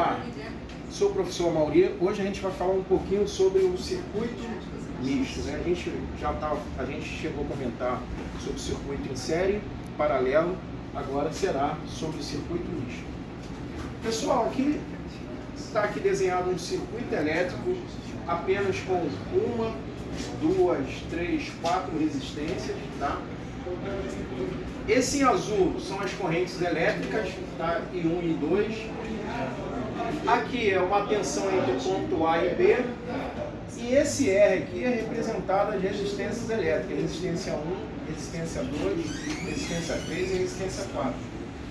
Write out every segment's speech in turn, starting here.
Olá, sou o professor Mauri. Hoje a gente vai falar um pouquinho sobre o circuito misto, né? A gente chegou a comentar sobre o circuito em série, paralelo, agora será sobre o circuito misto. Pessoal, aqui está desenhado um circuito elétrico apenas com uma, duas, três, quatro resistências, tá? Esse em azul são as correntes elétricas, tá? I1 e I2. Aqui é uma tensão entre o ponto A e B. E esse R aqui é representado as resistências elétricas. Resistência 1, resistência 2, resistência 3 e resistência 4.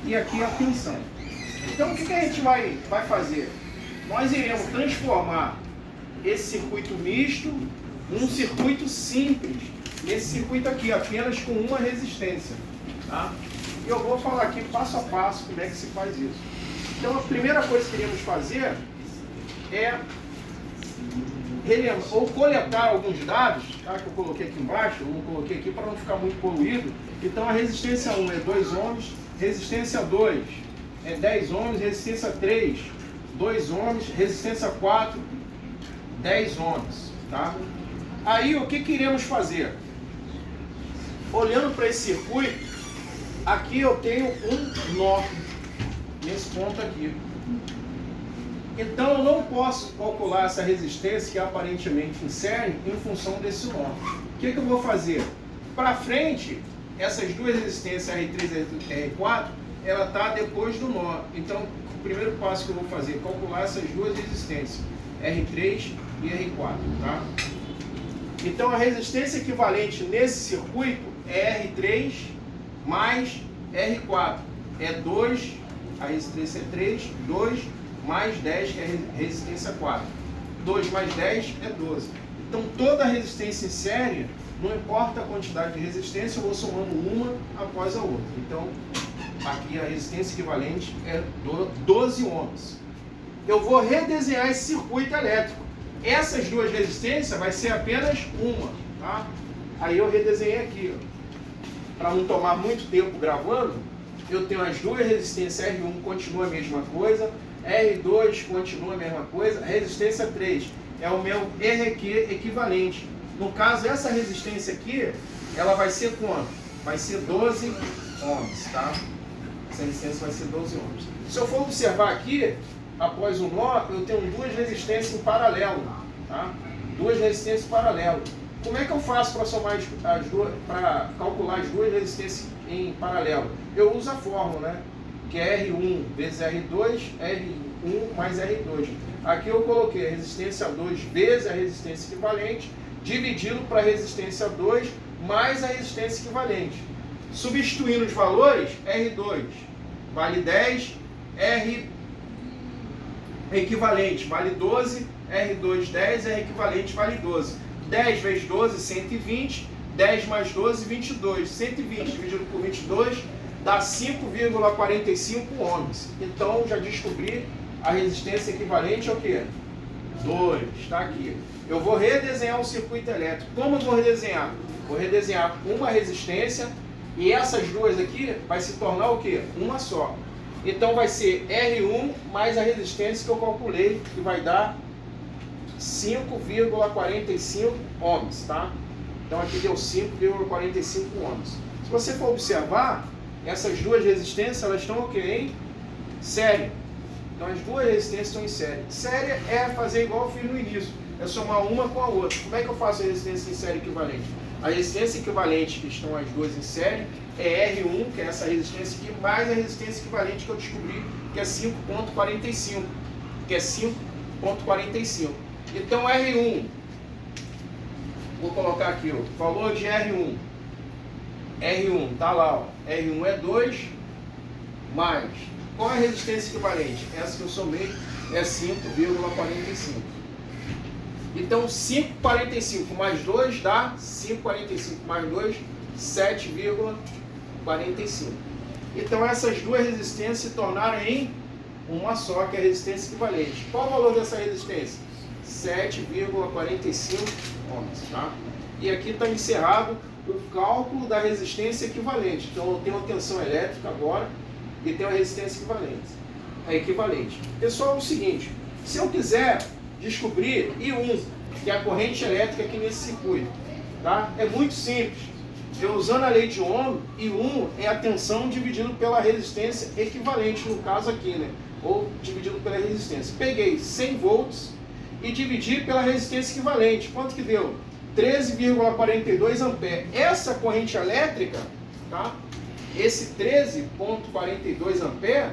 E aqui a tensão. Então o que a gente vai fazer? Nós iremos transformar esse circuito misto num circuito simples. Nesse circuito aqui, apenas com uma resistência. Tá? E eu vou falar aqui passo a passo como é que se faz isso. Então a primeira coisa que iremos fazer é relembrar, ou coletar alguns dados, tá, que eu coloquei aqui embaixo, eu não coloquei aqui para não ficar muito poluído. Então a resistência 1 é 2 ohms, resistência 2 é 10 ohms, resistência 3, 2 ohms, resistência 4, 10 ohms. Tá? Aí o que iremos fazer? Olhando para esse circuito, aqui eu tenho um nó, nesse ponto aqui. Então eu não posso calcular essa resistência que é aparentemente em série em função desse nó. O que eu vou fazer? Para frente, essas duas resistências R3 e R4, ela está depois do nó. Então o primeiro passo que eu vou fazer é calcular essas duas resistências, R3 e R4. Tá? Então a resistência equivalente nesse circuito é R3 mais R4. É 2, a resistência é 3, 2 mais 10, que é a resistência 4. 2 mais 10 é 12. Então toda a resistência em série, não importa a quantidade de resistência, eu vou somando uma após a outra. Então aqui a resistência equivalente é 12 ohms. Eu vou redesenhar esse circuito elétrico. Essas duas resistências vai ser apenas uma. Tá? Aí eu redesenhei aqui. Para não tomar muito tempo gravando, eu tenho as duas resistências, R1 continua a mesma coisa, R2 continua a mesma coisa, resistência 3 é o meu RQ equivalente. No caso, essa resistência aqui, ela vai ser quanto? Vai ser 12 ohms, tá? Essa resistência vai ser 12 ohms. Se eu for observar aqui, após o nó, eu tenho duas resistências em paralelo, tá? Duas resistências em paralelo. Como é que eu faço para somar as duas, para calcular as duas resistências em paralelo? Eu uso a fórmula, né? Que é R1 vezes R2, R1 mais R2. Aqui eu coloquei a resistência 2 vezes a resistência equivalente, dividido para a resistência 2 mais a resistência equivalente. Substituindo os valores, R2 vale 10, R equivalente vale 12, R2 10, R equivalente vale 12. 10 vezes 12, 120. 10 mais 12, 22. 120 dividido por 22 dá 5,45 ohms. Então já descobri a resistência equivalente ao quê? 2. Está aqui. Eu vou redesenhar o circuito elétrico. Como eu vou redesenhar? Vou redesenhar uma resistência e essas duas aqui vai se tornar o quê? Uma só. Então vai ser R1 mais a resistência que eu calculei, que vai dar 5,45 ohms, tá? Então aqui deu 5,45 ohms. Se você for observar, essas duas resistências, elas estão o quê? Em série. Então as duas resistências estão em série. Série é fazer igual eu fiz no início, é somar uma com a outra. Como é que eu faço a resistência em série equivalente? A resistência equivalente, que estão as duas em série, é R1, que é essa resistência aqui, mais a resistência equivalente que eu descobri, que é 5,45. Que é 5,45. Então R1, vou colocar aqui o valor de R1. R1, tá lá, ó. R1 é 2, mais, qual é a resistência equivalente? Essa que eu somei é 5,45. Então 5,45 mais 2 dá 5,45 mais 2, 7,45. Então essas duas resistências se tornaram em uma só, que é a resistência equivalente. Qual o valor dessa resistência? 7,45 ohms, tá? E aqui está encerrado o cálculo da resistência equivalente. Então eu tenho uma tensão elétrica agora e tenho a resistência equivalente. é equivalente. Pessoal, é o seguinte, se eu quiser descobrir I1, que é a corrente elétrica aqui nesse circuito, tá? É muito simples. Eu usando a lei de Ohm, I1 é a tensão dividido pela resistência equivalente, no caso aqui, né? Ou dividido pela resistência. Peguei 100 volts e dividi pela resistência equivalente. Quanto que deu? 13,42 amperes. Essa corrente elétrica, tá? Esse 13,42 amperes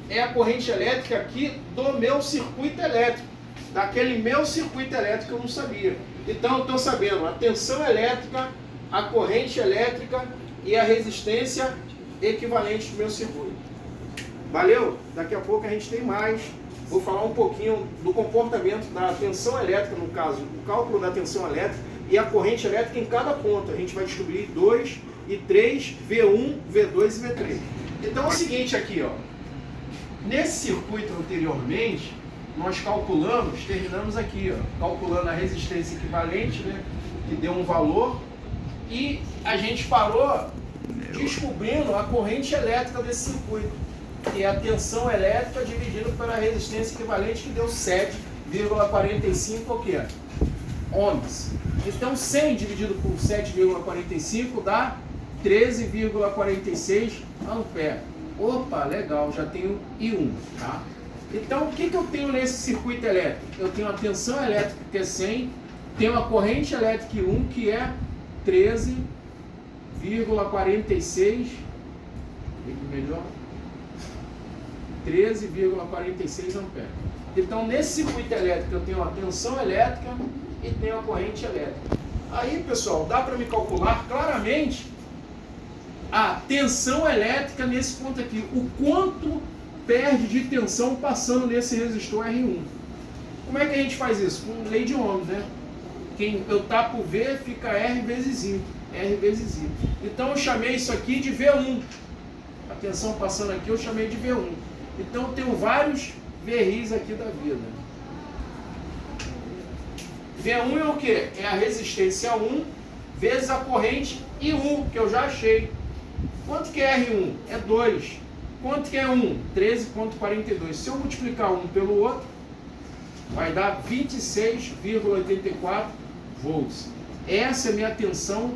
é a corrente elétrica aqui do meu circuito elétrico. Daquele meu circuito elétrico eu não sabia. Então eu estou sabendo a tensão elétrica, a corrente elétrica e a resistência equivalente do meu circuito. Valeu? Daqui a pouco a gente tem mais. Vou falar um pouquinho do comportamento da tensão elétrica, no caso, o cálculo da tensão elétrica e a corrente elétrica em cada ponto. A gente vai descobrir 2 e 3, V1, V2 e V3. Então é o seguinte aqui, ó. Nesse circuito anteriormente, nós calculamos, terminamos aqui, ó, calculando a resistência equivalente, né, que deu um valor, e a gente parou descobrindo a corrente elétrica desse circuito, que é a tensão elétrica dividida pela resistência equivalente, que deu 7,45 o quê? Ohms. Então 100 dividido por 7,45 dá 13,46 amperes. Opa, legal, já tenho I1, tá? Então o que eu tenho nesse circuito elétrico? Eu tenho a tensão elétrica que é 100, tenho a corrente elétrica I1 que é 13,46, melhor, 13,46 amperes. Então nesse circuito elétrico eu tenho a tensão elétrica e tenho a corrente elétrica. Aí, pessoal, dá para me calcular claramente a tensão elétrica nesse ponto aqui, o quanto perde de tensão passando nesse resistor R1. Como é que a gente faz isso? Com lei de Ohm, né? Quem eu tapo V fica R vezes I. R vezes I. Então eu chamei isso aqui de V1. A tensão passando aqui eu chamei de V1. Então eu tenho vários VRs aqui da vida. V1 é o que? É a resistência 1 vezes a corrente I1, que eu já achei. Quanto que é R1? É 2. Quanto que é 1? 13,42. Se eu multiplicar um pelo outro, vai dar 26,84 volts. Essa é a minha tensão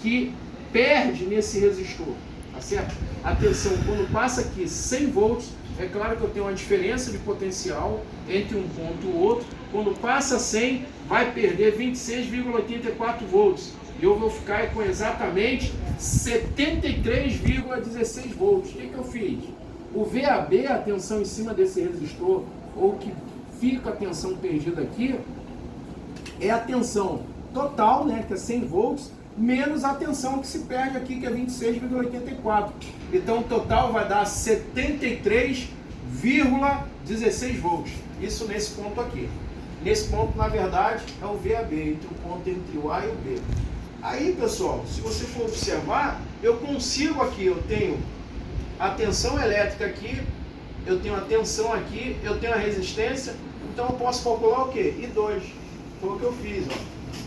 que perde nesse resistor. Tá certo? A tensão, quando passa aqui 100 volts, é claro que eu tenho uma diferença de potencial entre um ponto e o outro. Quando passa 100, vai perder 26,84 volts. E eu vou ficar com exatamente 73,16 volts. O que eu fiz? O VAB, a tensão em cima desse resistor, ou que fica a tensão perdida aqui, é a tensão total, né, que é 100 volts, menos a tensão que se perde aqui, que é 26,84. Então o total vai dar 73,16 volts. Isso nesse ponto aqui. Nesse ponto, na verdade, é o VAB, entre o ponto entre o A e o B. Aí, pessoal, se você for observar, eu consigo aqui, eu tenho a tensão elétrica aqui, eu tenho a tensão aqui, eu tenho a resistência, então eu posso calcular o quê? I2. Foi o que eu fiz, ó. O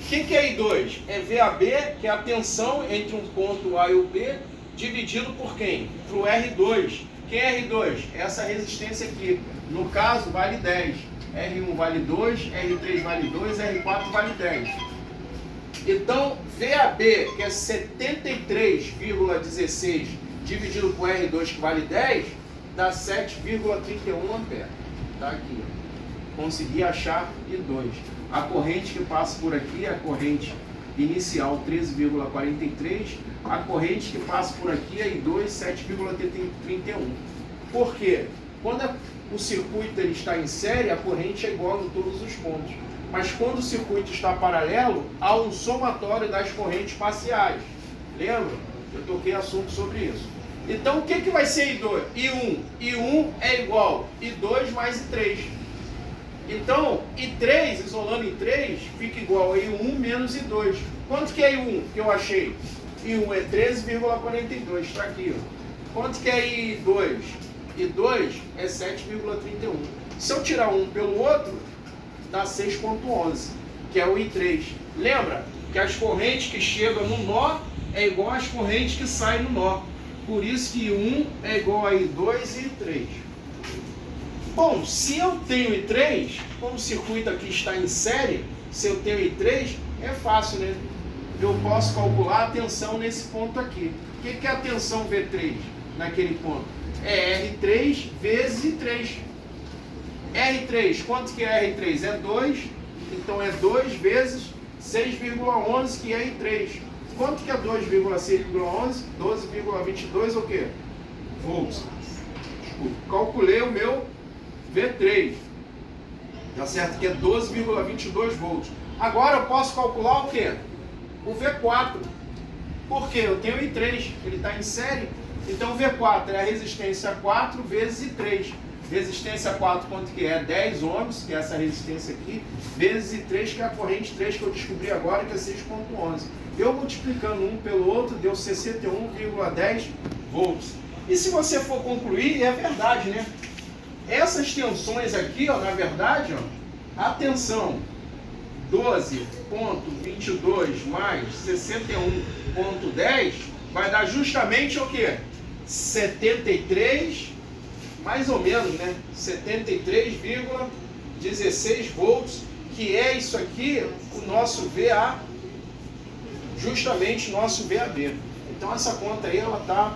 que é I2? É VAB, que é a tensão entre um ponto A e o B, dividido por quem? Para o R2. Quem é R2? Essa resistência aqui. No caso, vale 10. R1 vale 2, R3 vale 2, R4 vale 10. Então, VAB, que é 73,16 dividido por R2, que vale 10, dá 7,31 amperes. Tá aqui, ó. Consegui achar I2. A corrente que passa por aqui é a corrente inicial 13,43. A corrente que passa por aqui é I2, 7,31. Por quê? Quando o circuito ele está em série, a corrente é igual em todos os pontos. Mas quando o circuito está paralelo, há um somatório das correntes parciais. Lembra? Eu toquei assunto sobre isso. Então o que vai ser I2? I1. I1 é igual I2 mais I3. Então, I3, isolando em 3, fica igual a I1 menos I2. Quanto que é I1 que eu achei? I1 é 13,42, está aqui, ó. Quanto que é I2? I2 é 7,31. Se eu tirar um pelo outro, dá 6,11, que é o I3. Lembra que as correntes que chegam no nó é igual às correntes que saem no nó. Por isso que I1 é igual a I2 e I3. Bom, se eu tenho I3, como o circuito aqui está em série, se eu tenho I3, é fácil, né? Eu posso calcular a tensão nesse ponto aqui. O que é a tensão V3 naquele ponto? É R3 vezes I3. R3, quanto que é R3? É 2, então é 2 vezes 6,11, que é I3. Quanto que é 2,6,11? 12,22 o quê? Volts. Desculpa, calculei o meu V3. Tá certo? Que é 12,22 volts. Agora eu posso calcular o quê? O V4. Por quê? Eu tenho I3, ele está em série. Então o V4 é a resistência 4 vezes I3. Resistência 4, quanto que é? 10 ohms, que é essa resistência aqui, vezes I3, que é a corrente 3 que eu descobri agora, que é 6,11. Eu multiplicando um pelo outro, deu 61,10 volts. E se você for concluir, é verdade, né? Essas tensões aqui, ó, na verdade, ó, a tensão 12,22 mais 61,10 vai dar justamente o quê? 73, mais ou menos, né? 73,16 volts, que é isso aqui, o nosso VA, justamente nosso VAB. Então essa conta aí, ela tá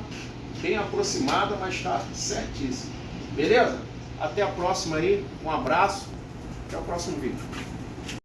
bem aproximada, mas está certíssima. Beleza? Até a próxima aí, um abraço, até o próximo vídeo.